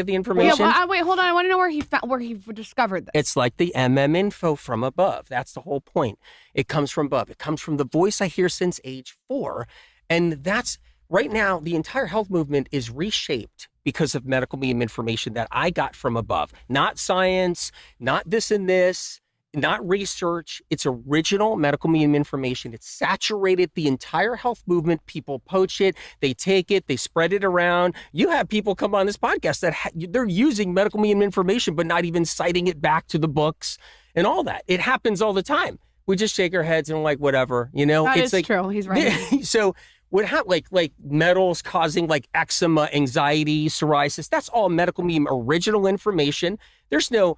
the information. Yeah, wait, hold on. I want to know where he discovered this. It's like the info from above. That's the whole point. It comes from above. It comes from the voice I hear since age 4. And that's right now, the entire health movement is reshaped because of medical medium information that I got from above. Not science, not this and this, not research. It's original medical medium information. It's saturated the entire health movement. People poach it, they take it, they spread it around. You have people come on this podcast that they're using medical medium information, but not even citing it back to the books and all that. It happens all the time. We just shake our heads and we're like, whatever, you know? That It's is like, true. He's right. So what like metals causing like eczema, anxiety, psoriasis, that's all medical medium original information. There's no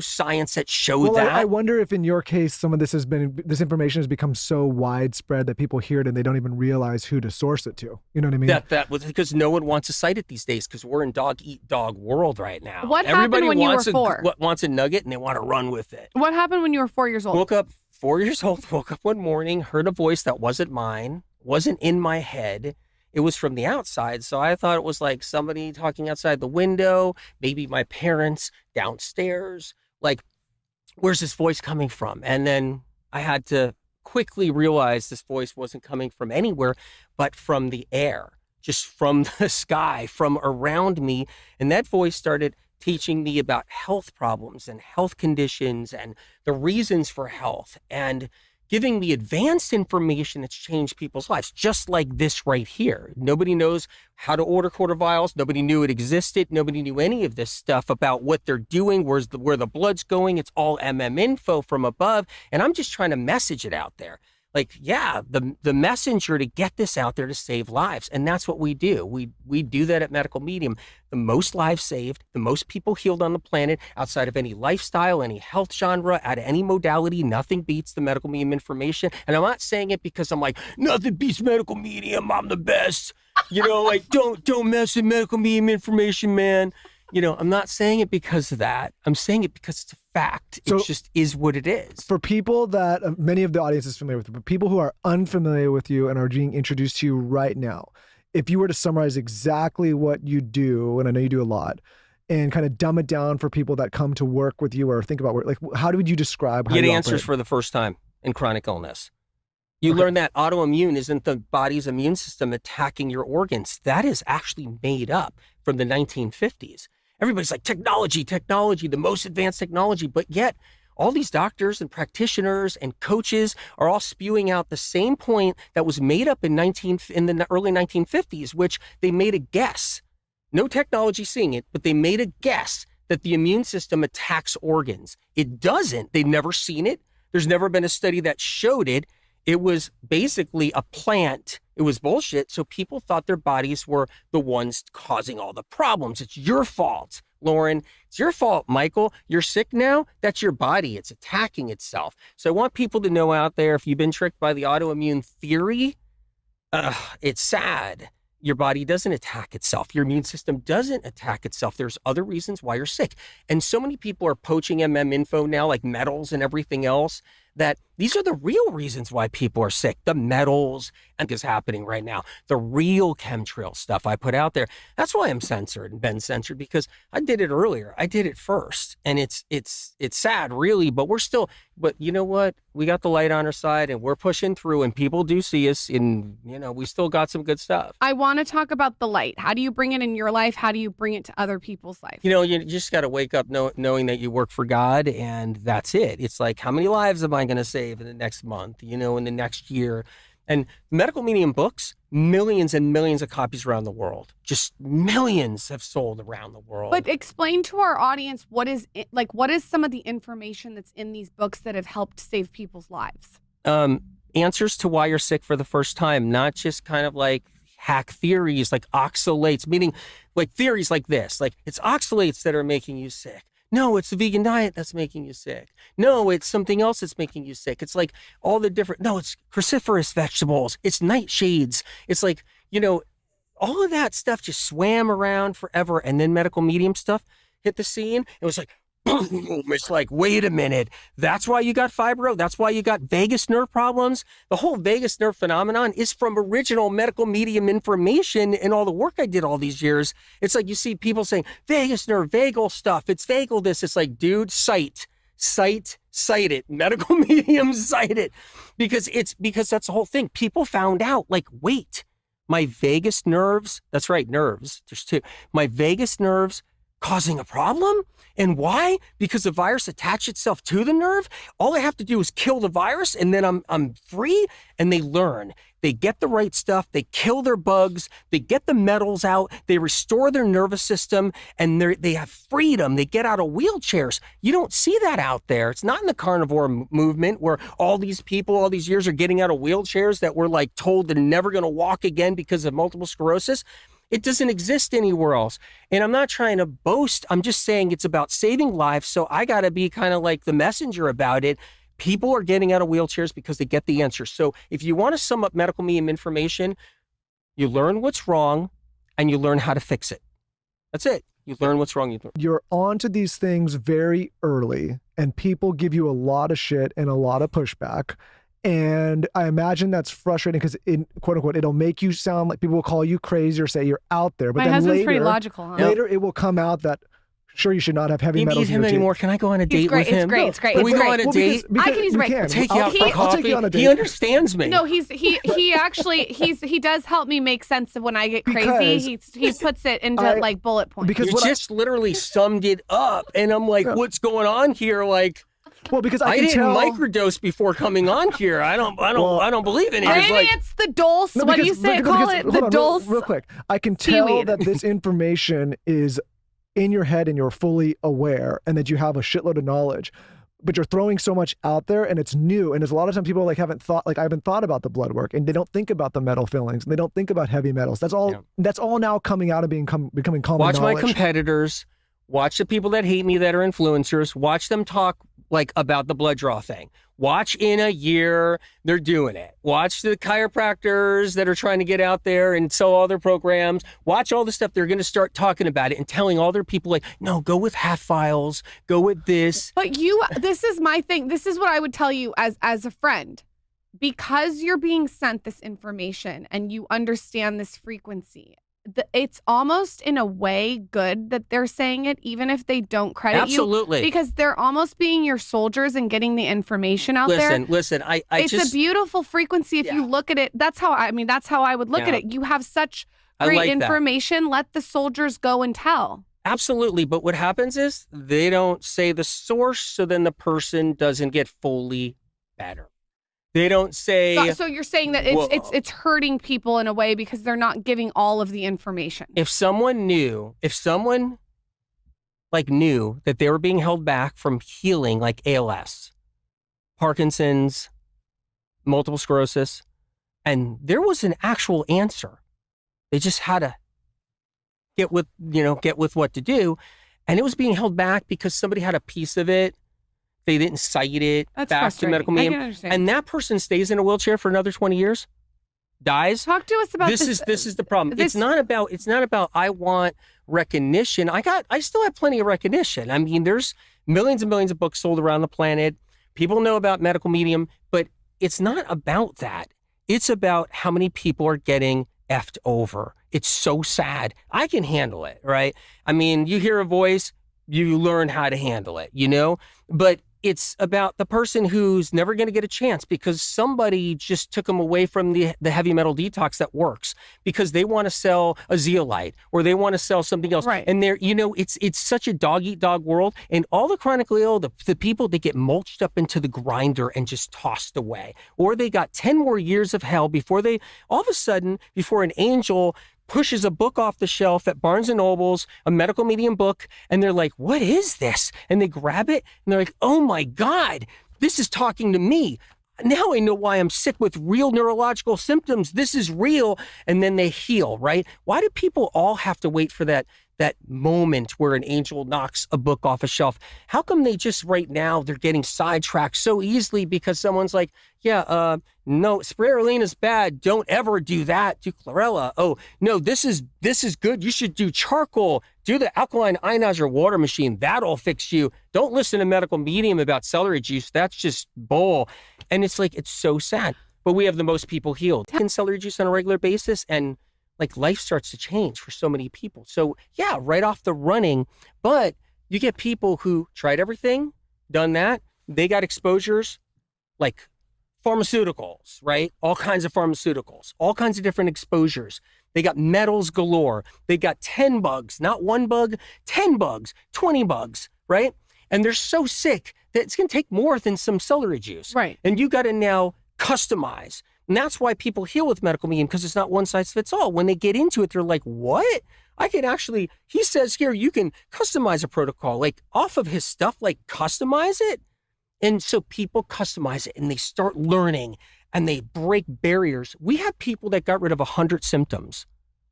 science that showed that. I wonder if in your case, some of this information has become so widespread that people hear it and they don't even realize who to source it to. You know what I mean? That was because no one wants to cite it these days because we're in dog eat dog world right now. What happened when you were 4? Wants a nugget and they want to run with it. What happened when you were 4 years old? Woke up 4 years old, woke up one morning, heard a voice that wasn't mine, wasn't in my head. It was from the outside. So I thought it was like somebody talking outside the window, maybe my parents downstairs. Like, where's this voice coming from? And then I had to quickly realize this voice wasn't coming from anywhere, but from the air, just from the sky, from around me. And that voice started teaching me about health problems and health conditions and the reasons for health and giving me advanced information that's changed people's lives, just like this right here. Nobody knows how to order quarter vials. Nobody knew it existed. Nobody knew any of this stuff about what they're doing, where the blood's going. It's all info from above. And I'm just trying to message it out there. Like, yeah, the messenger to get this out there to save lives. And that's what we do. We do that at Medical Medium. The most lives saved, the most people healed on the planet outside of any lifestyle, any health genre, out of any modality, nothing beats the Medical Medium information. And I'm not saying it because I'm like, nothing beats Medical Medium, I'm the best. You know, like, don't mess with Medical Medium information, man. You know, I'm not saying it because of that. I'm saying it because it's a fact. So, it just is what it is. For people that many of the audience is familiar with, but people who are unfamiliar with you and are being introduced to you right now, if you were to summarize exactly what you do, and I know you do a lot, and kind of dumb it down for people that come to work with you or think about work, like how would you describe how you get answers operate? For the first time in chronic illness. You learn that autoimmune isn't the body's immune system attacking your organs. That is actually made up from the 1950s. Everybody's like, technology, the most advanced technology. But yet all these doctors and practitioners and coaches are all spewing out the same point that was made up in the early 1950s, which they made a guess. No technology seeing it, but they made a guess that the immune system attacks organs. It doesn't. They've never seen it. There's never been a study that showed it. It was basically a plant. It was bullshit. So people thought their bodies were the ones causing all the problems. It's your fault, Lauren. It's your fault, Michael. You're sick now. That's your body. It's attacking itself. So I want people to know out there, if you've been tricked by the autoimmune theory, it's sad. Your body doesn't attack itself. Your immune system doesn't attack itself. There's other reasons why you're sick. And so many people are poaching info now, like metals and everything else, that these are the real reasons why people are sick. The metals and is happening right now. The real chemtrail stuff I put out there. That's why I'm censored and been censored, because I did it earlier. I did it first. And it's sad, really, but but you know what? We got the light on our side and we're pushing through, and people do see us, and we still got some good stuff. I want to talk about the light. How do you bring it in your life? How do you bring it to other people's life? You just got to wake up knowing that you work for God, and that's it. It's like, how many lives am I going to save in the next month, in the next year? And Medical Medium books, millions and millions of copies around the world. Just millions have sold around the world. But explain to our audience what is some of the information that's in these books that have helped save people's lives? Answers to why you're sick for the first time, not just kind of like hack theories like oxalates, meaning like theories like this, like it's oxalates that are making you sick. No, it's the vegan diet that's making you sick. No, it's something else that's making you sick. It's like all the different, no, it's cruciferous vegetables. It's nightshades. It's like, all of that stuff just swam around forever. And then Medical Medium stuff hit the scene. It was like, It's like, wait a minute. That's why you got fibro. That's why you got vagus nerve problems. The whole vagus nerve phenomenon is from original medical medium information and all the work I did all these years. It's like you see people saying vagus nerve, vagal stuff. It's vagal this. It's like, dude, cite it. Medical medium, cite it. Because that's the whole thing. People found out, like, wait, my vagus nerves, that's right, nerves, there's two. My vagus nerves causing a problem? And why? Because the virus attached itself to the nerve. All I have to do is kill the virus and then I'm free. And they learn. They get the right stuff. They kill their bugs. They get the metals out. They restore their nervous system and they have freedom. They get out of wheelchairs. You don't see that out there. It's not in the carnivore movement where all these people, all these years are getting out of wheelchairs that were like told they're never going to walk again because of multiple sclerosis. It doesn't exist anywhere else. And I'm not trying to boast. I'm just saying it's about saving lives. So I got to be kind of like the messenger about it. People are getting out of wheelchairs because they get the answer. So if you want to sum up medical medium information, you learn what's wrong and you learn how to fix it. That's it. You learn what's wrong. You're onto these things very early and people give you a lot of shit and a lot of pushback. And I imagine that's frustrating because, quote unquote, it'll make you sound like people will call you crazy or say you're out there. But My then husband's later, pretty logical, huh? later it will come out that, sure, you should not have heavy You metals need in him your anymore. teeth. Can I go on a date great. with him? It's great. It's great. Can we It's go great. on a date? I can use we break. can. Take you out for I'll coffee. take you on a date. He understands me. No, he actually he does help me make sense of when I get crazy. He puts it into like bullet points. Because you just literally summed it up, and I'm like, what's going on here? Like, well, because I didn't tell, microdose before coming on here. I don't believe in it. It's Maybe like, it's the dulce. No, What do because- you say? because- Call because- it hold the on, dulce. real quick. I can tell seaweed. that this information is in your head and you're fully aware and that you have a shitload of knowledge, but you're throwing so much out there and it's new. And there's a lot of times people like haven't thought about the blood work and they don't think about the metal fillings and they don't think about heavy metals. That's all now coming out and becoming common watch knowledge. my competitors. Watch the people that hate me that are influencers. Watch them talk like about the blood draw thing. Watch in a year, they're doing it. Watch the chiropractors that are trying to get out there and sell all their programs. Watch all the stuff. They're going to start talking about it and telling all their people like, no, go with half files, go with this. But this is my thing. This is what I would tell you as a friend. Because you're being sent this information and you understand this frequency, it's almost in a way good that they're saying it, even if they don't credit Absolutely. you. Because they're almost being your soldiers and getting the information out there. Listen, It's a beautiful frequency if you look at it. That's how I would look at it. You have such great information. Let the soldiers go and tell. Absolutely. But what happens is they don't say the source, so then the person doesn't get fully better. They don't say. So you're saying that it's hurting people in a way because they're not giving all of the information. If someone knew that they were being held back from healing, like ALS, Parkinson's, multiple sclerosis, and there was an actual answer, they just had to get with what to do, and it was being held back because somebody had a piece of it. They didn't cite it back to medical medium, and that person stays in a wheelchair for another 20 years, dies. Talk to us about this. This is the problem. It's not about I want recognition. I still have plenty of recognition. I mean, there's millions and millions of books sold around the planet. People know about medical medium, but it's not about that. It's about how many people are getting effed over. It's so sad. I can handle it, right? I mean, you hear a voice, you learn how to handle it, but it's about the person who's never going to get a chance because somebody just took them away from the heavy metal detox that works because they want to sell a zeolite or they want to sell something else. Right. And it's such a dog eat dog world. And all the chronically ill, the people that get mulched up into the grinder and just tossed away, or they got 10 more years of hell before all of a sudden, before an angel pushes a book off the shelf at Barnes & Noble's, a medical medium book, and they're like, what is this? And they grab it, and they're like, oh my God, this is talking to me. Now I know why I'm sick with real neurological symptoms. This is real. And then they heal, right? Why do people all have to wait for that that moment where an angel knocks a book off a shelf. How come they just right now, they're getting sidetracked so easily because someone's like, yeah, no, spirulina is bad. Don't ever do that. Do chlorella. Oh, no, this is good. You should do charcoal. Do the alkaline ionizer water machine. That'll fix you. Don't listen to medical medium about celery juice. That's just bull. And it's like, it's so sad. But we have the most people healed in celery juice on a regular basis, and like life starts to change for so many people. So yeah, right off the running, but you get people who tried everything, done that. They got exposures like pharmaceuticals, right? All kinds of pharmaceuticals, all kinds of different exposures. They got metals galore. They got 10 bugs, not one bug, 10 bugs, 20 bugs, right? And they're so sick that it's going to take more than some celery juice. Right. And you got to now customize. And that's why people heal with medical medium, because it's not one size fits all. When they get into it, they're like, what? I can actually, he says here, you can customize a protocol, like off of his stuff, like customize it. And so people customize it and they start learning and they break barriers. We have people that got rid of 100 symptoms,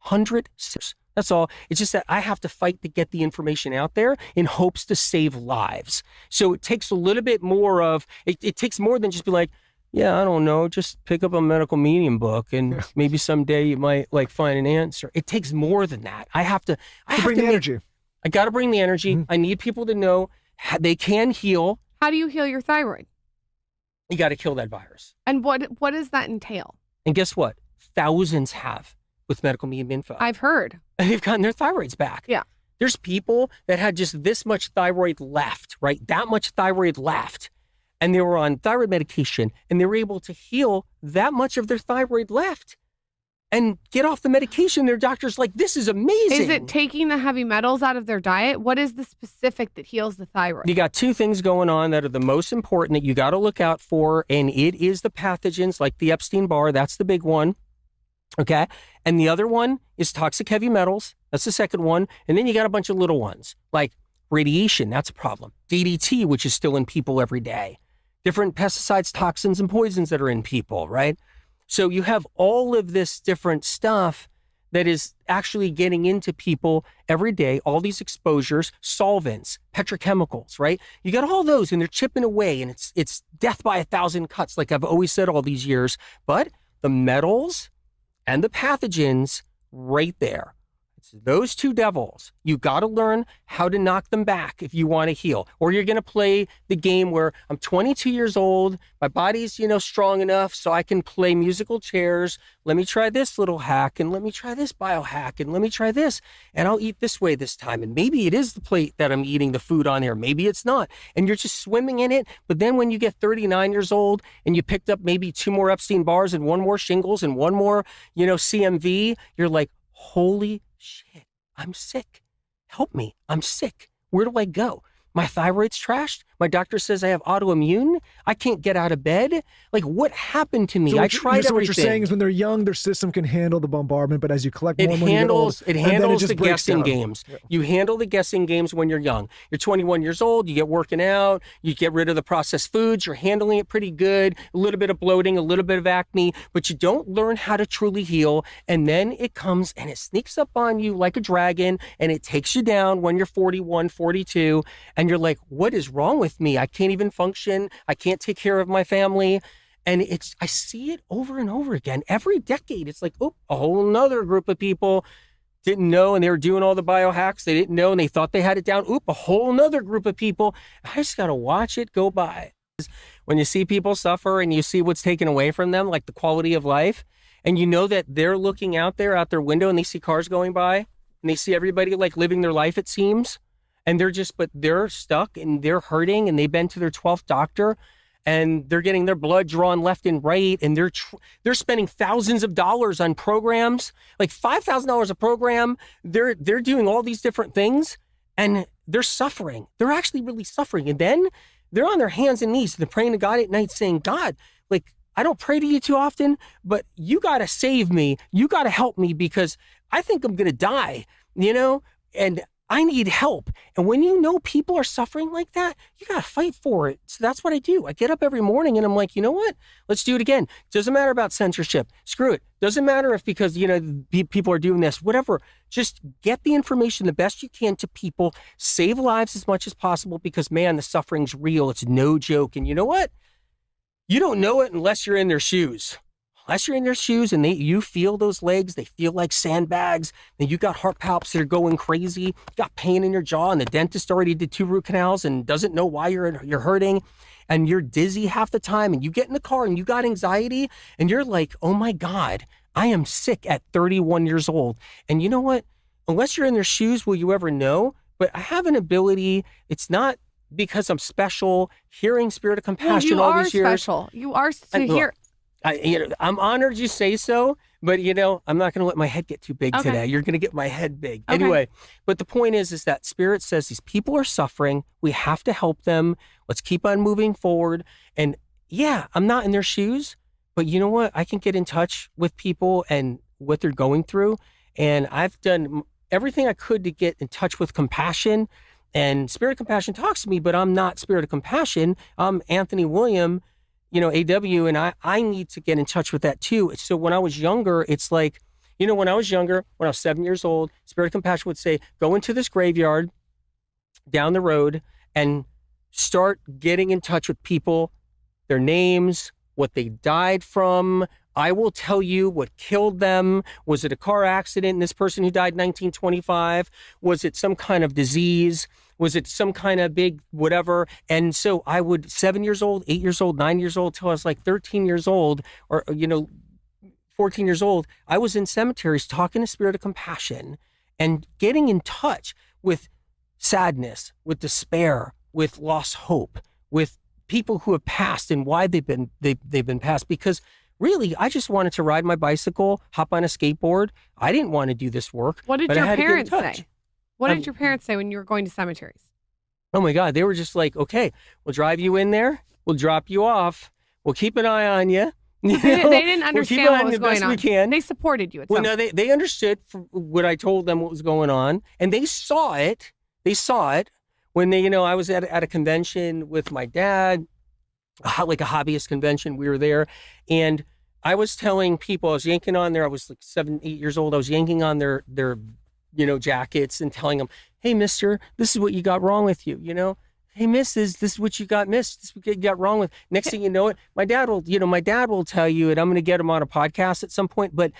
100 symptoms. That's all. It's just that I have to fight to get the information out there in hopes to save lives. So it takes a little bit more of, it takes more than just be like, yeah, I don't know, just pick up a medical medium book and maybe someday you might like find an answer. It takes more than that. I have to bring the energy. I got to bring the energy. Mm-hmm. I need people to know they can heal. How do you heal your thyroid? You got to kill that virus. And what does that entail? And guess what? Thousands have with medical medium info. I've heard. And they've gotten their thyroids back. Yeah. There's people that had just this much thyroid left, right? That much thyroid left. And they were on thyroid medication and they were able to heal that much of their thyroid left and get off the medication. Their doctor's like, this is amazing. Is it taking the heavy metals out of their diet? What is the specific that heals the thyroid? You got two things going on that are the most important that you got to look out for. And it is the pathogens like the Epstein-Barr. That's the big one. Okay. And the other one is toxic heavy metals. That's the second one. And then you got a bunch of little ones like radiation. That's a problem. DDT, which is still in people every day. Different pesticides, toxins, and poisons that are in people, right? So you have all of this different stuff that is actually getting into people every day, all these exposures, solvents, petrochemicals, right? You got all those and they're chipping away and it's death by 1,000 cuts, like I've always said all these years. But the metals and the pathogens right there. It's those two devils. You got to learn how to knock them back if you want to heal. Or you're going to play the game where I'm 22 years old, my body's, strong enough so I can play musical chairs. Let me try this little hack and let me try this biohack and let me try this and I'll eat this way this time. And maybe it is the plate that I'm eating the food on here. Maybe it's not. And you're just swimming in it. But then when you get 39 years old and you picked up maybe 2 more Epstein-Barrs and 1 more shingles and 1 more, CMV, you're like, holy shit, I'm sick. Help me. I'm sick. Where do I go? My thyroid's trashed. My doctor says I have autoimmune. I can't get out of bed. Like, what happened to me? I tried everything. So what you're saying is when they're young, their system can handle the bombardment, but as you collect more when you get old, it handles the breaks guessing down. games. Yeah. You handle the guessing games when you're young. You're 21 years old. You get working out. You get rid of the processed foods. You're handling it pretty good. A little bit of bloating, a little bit of acne, but you don't learn how to truly heal. And then it comes and it sneaks up on you like a dragon and it takes you down when you're 41, 42. And you're like, what is wrong with me? I can't even function. I can't take care of my family. And I see it over and over again. Every decade, it's like, oh, a whole nother group of people didn't know and they were doing all the biohacks. They didn't know and they thought they had it down. Oop, a whole nother group of people. I just got to watch it go by. When you see people suffer and you see what's taken away from them, like the quality of life, and you know that they're looking out their window and they see cars going by and they see everybody like living their life, it seems. And they're stuck and they're hurting and they've been to their 12th doctor and they're getting their blood drawn left and right. And they're spending thousands of dollars on programs, like $5,000 a program. They're doing all these different things and they're suffering. They're actually really suffering. And then they're on their hands and knees. They're praying to God at night saying, God, like, I don't pray to you too often, but you got to save me. You got to help me because I think I'm going to die, And I need help. And when you know people are suffering like that, you got to fight for it. So that's what I do. I get up every morning and I'm like, you know what? Let's do it again. Doesn't matter about censorship. Screw it. Doesn't matter if because, people are doing this, whatever. Just get the information the best you can to people. Save lives as much as possible because, man, the suffering's real. It's no joke. And you know what? You don't know it unless you're in their shoes. Unless you're in their shoes and you feel those legs, they feel like sandbags, and you got heart palps that are going crazy, you got pain in your jaw, and the dentist already did 2 root canals and doesn't know why you're hurting, and you're dizzy half the time, and you get in the car and you got anxiety, and you're like, oh my God, I am sick at 31 years old. And you know what? Unless you're in their shoes, will you ever know? But I have an ability. It's not because I'm special, hearing Spirit of Compassion all these years. You are special. You are to hear. I'm honored you say so, but I'm not going to let my head get too big today. You're going to get my head big. Okay. Anyway, but the point is that Spirit says these people are suffering. We have to help them. Let's keep on moving forward. And yeah, I'm not in their shoes, but you know what? I can get in touch with people and what they're going through. And I've done everything I could to get in touch with compassion. And Spirit of Compassion talks to me, but I'm not Spirit of Compassion. I'm Anthony William, AW, and I need to get in touch with that too. So when I was younger, it's like, when I was 7 years old, Spirit of Compassion would say, go into this graveyard down the road and start getting in touch with people, their names, what they died from. I will tell you what killed them. Was it a car accident? This person who died in 1925? Was it some kind of disease? Was it some kind of big whatever? And so I would 7 years old, 8 years old, 9 years old, till I was like 13 years old or, 14 years old. I was in cemeteries talking to Spirit of Compassion and getting in touch with sadness, with despair, with lost hope, with people who have passed and why they've been passed. Because really, I just wanted to ride my bicycle, hop on a skateboard. I didn't want to do this work. What did your parents say? What did your parents say when you were going to cemeteries? Oh my God, they were just like, okay, we'll drive you in there. We'll drop you off. We'll keep an eye on you. They didn't understand what was going on. We can. They supported you. No, they understood what I told them what was going on. And they saw it. They saw it when I was at a convention with my dad, like a hobbyist convention. We were there. And I was telling people, I was yanking on there. I was like 7, 8 years old. I was yanking on their jackets and telling them, hey, mister, this is what you got wrong with you, Hey, missus, this is what you got missed. This is what you got wrong with. Next thing you know it, my dad will tell you, and I'm going to get him on a podcast at some point, but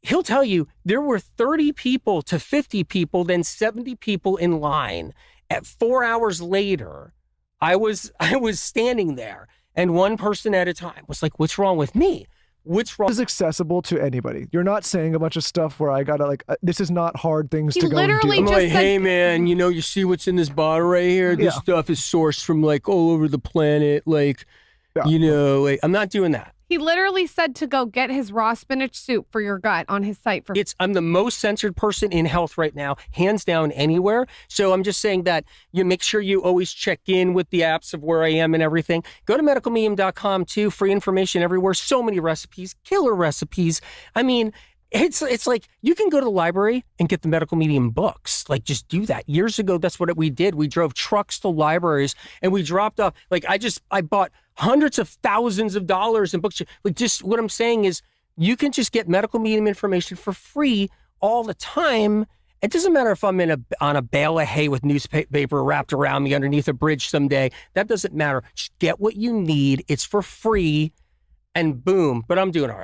he'll tell you there were 30 people to 50 people, then 70 people in line. At 4 hours later, I was standing there, and one person at a time was like, what's wrong with me? What's wrong? This is accessible to anybody. You're not saying a bunch of stuff where I gotta this is not hard things to go and do. Literally I'm just like, hey man, you see what's in this bottle right here? This stuff is sourced from like all over the planet. I'm not doing that. He literally said to go get his raw spinach soup for your gut on his site. I'm the most censored person in health right now, hands down anywhere. So I'm just saying that you make sure you always check in with the apps of where I am and everything. Go to medicalmedium.com too. Free information everywhere. So many recipes, killer recipes. I mean, it's like you can go to the library and get the Medical Medium books. Like just do that. Years ago, that's what we did. We drove trucks to libraries and we dropped off. Like I bought hundreds of thousands of dollars in books. Like just what I'm saying is you can just get Medical Medium information for free all the time. It doesn't matter if I'm on a bale of hay with newspaper wrapped around me underneath a bridge someday. That doesn't matter. Just get what you need. It's for free and boom. But I'm doing all right.